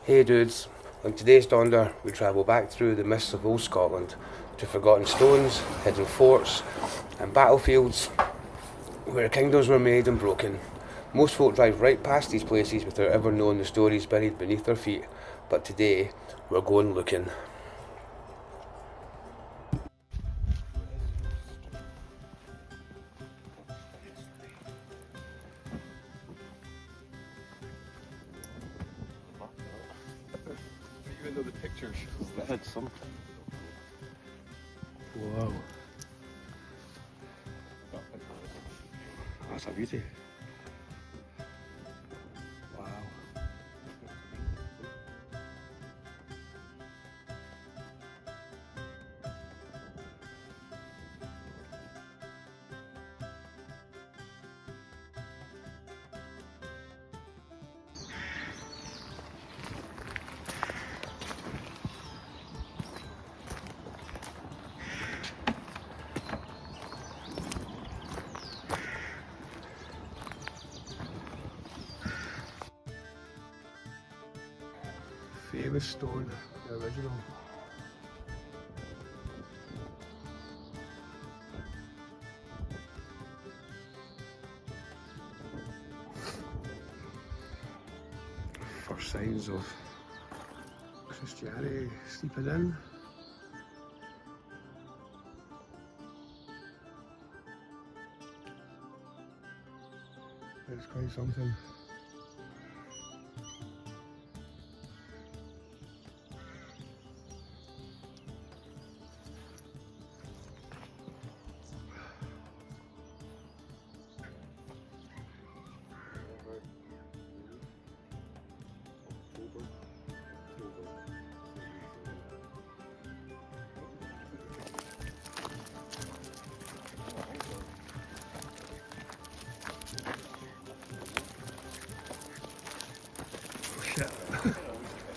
Hey dudes, on today's Daunder we travel back through the mists of old Scotland to forgotten stones, hidden forts and battlefields where kingdoms were made and broken. Most folk drive right past these places without ever knowing the stories buried beneath their feet, but today we're going looking. Even though the picture shows that had some. Whoa. That's a beauty. Wow. Famous stone, the original. First signs of Christianity seeping in. It's quite something.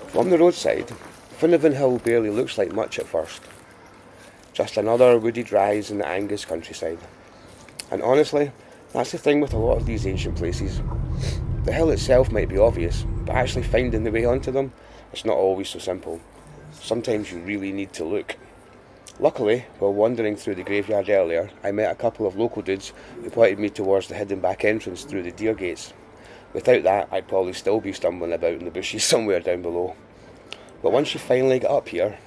From the roadside, Finavon Hill barely looks like much at first. Just another wooded rise in the Angus countryside. And honestly, that's the thing with a lot of these ancient places. The hill itself might be obvious, but actually finding the way onto them, it's not always so simple. Sometimes you really need to look. Luckily, while wandering through the graveyard earlier, I met a couple of local dudes who pointed me towards the hidden back entrance through the deer gates. Without that, I'd probably still be stumbling about in the bushes somewhere down below. But once you finally get up here,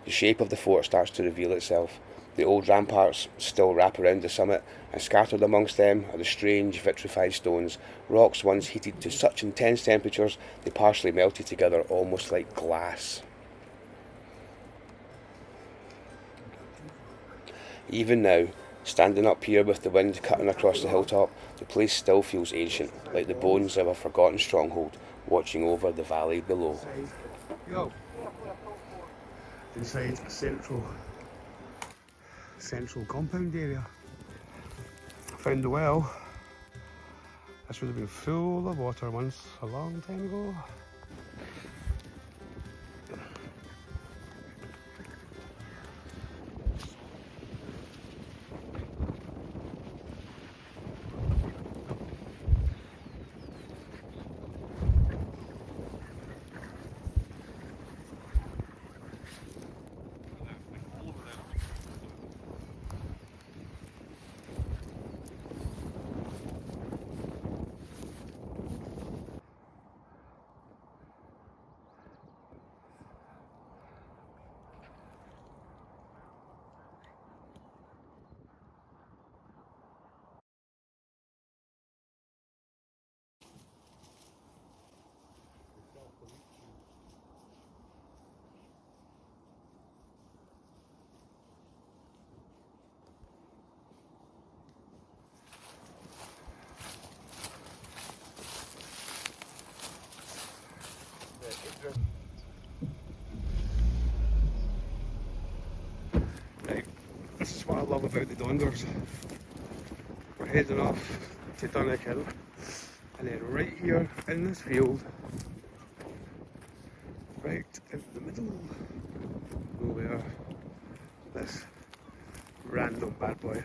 the shape of the fort starts to reveal itself. The old ramparts still wrap around the summit, and scattered amongst them are the strange vitrified stones, rocks once heated to such intense temperatures they partially melted together almost like glass. Even now, standing up here with the wind cutting across the hilltop, the place still feels ancient, like the bones of a forgotten stronghold watching over the valley below. Inside a central compound area. I found the well. This would have been full of water once, a long time ago. Right, this is what I love about the Daunders. We're heading off to Dunnichen, and then right here in this field, right in the middle, nowhere, this random bad boy.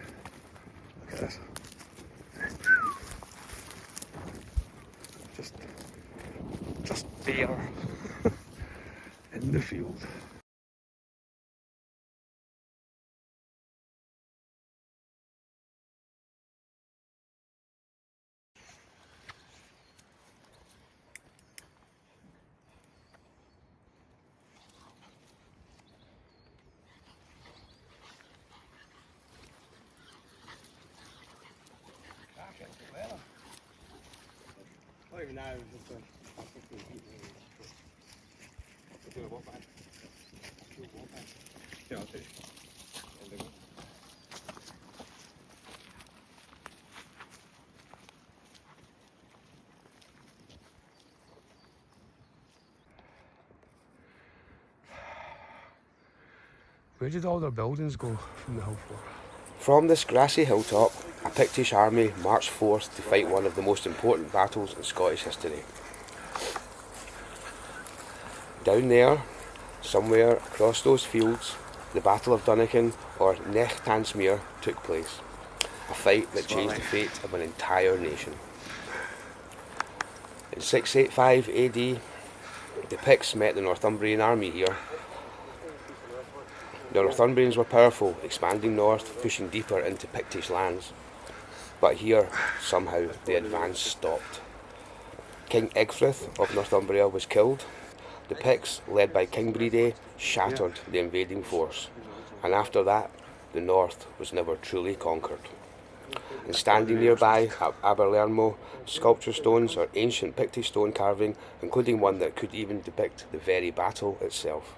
Look at this. Just there. in the field. Where did all their buildings go from the hill fort? From this grassy hilltop, a Pictish army marched forth to fight one of the most important battles in Scottish history. Down there, somewhere across those fields, the Battle of Dunnichen or Nechtansmere took place. A fight that changed the fate of an entire nation. In 685 AD, the Picts met the Northumbrian army here. The Northumbrians were powerful, expanding north, pushing deeper into Pictish lands. But here, somehow, the advance stopped. King Egfrith of Northumbria was killed. The Picts, led by King Brede, shattered the invading force. And after that, the north was never truly conquered. And standing nearby at Aberlemno, sculpture stones or ancient Pictish stone carving, including one that could even depict the very battle itself.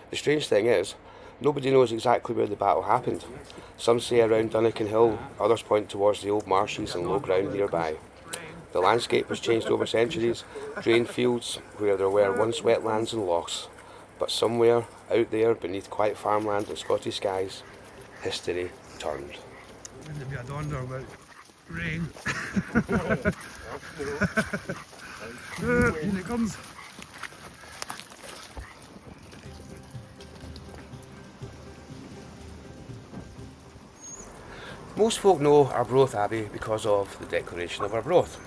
The strange thing is, nobody knows exactly where the battle happened. Some say around Dunnichen Hill, others point towards the old marshes and low ground nearby. The landscape has changed over centuries, drained fields where there were once wetlands and lochs. But somewhere out there, beneath quiet farmland and Scottish skies, history turned. Wouldn't it be a Daunder about rain? Here it comes. Most folk know Arbroath Abbey because of the Declaration of Arbroath,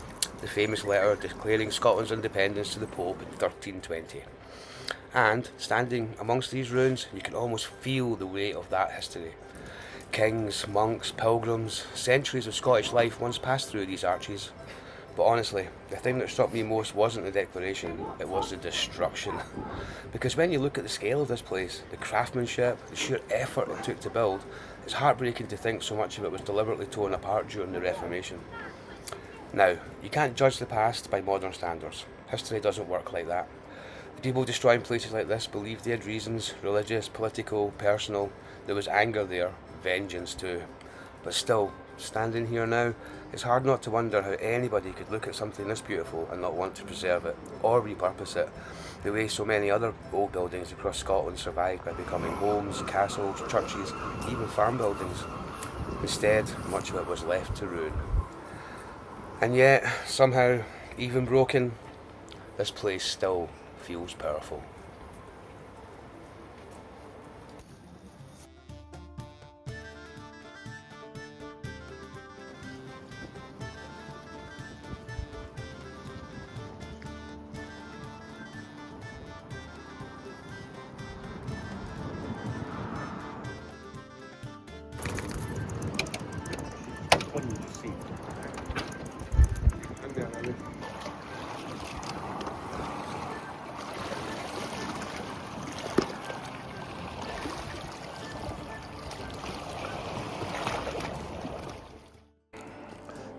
the famous letter declaring Scotland's independence to the Pope in 1320. And standing amongst these ruins, you can almost feel the weight of that history. Kings, monks, pilgrims, centuries of Scottish life once passed through these arches. But honestly, the thing that struck me most wasn't the declaration, it was the destruction. Because when you look at the scale of this place, the craftsmanship, the sheer effort it took to build, it's heartbreaking to think so much of it was deliberately torn apart during the Reformation. Now, you can't judge the past by modern standards. History doesn't work like that. The people destroying places like this believed they had reasons, religious, political, personal. There was anger there, vengeance too. But still, standing here now, it's hard not to wonder how anybody could look at something this beautiful and not want to preserve it, or repurpose it, the way so many other old buildings across Scotland survived by becoming homes, castles, churches, even farm buildings. Instead, much of it was left to ruin. And yet, somehow, even broken, this place still feels powerful.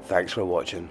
Thanks for watching.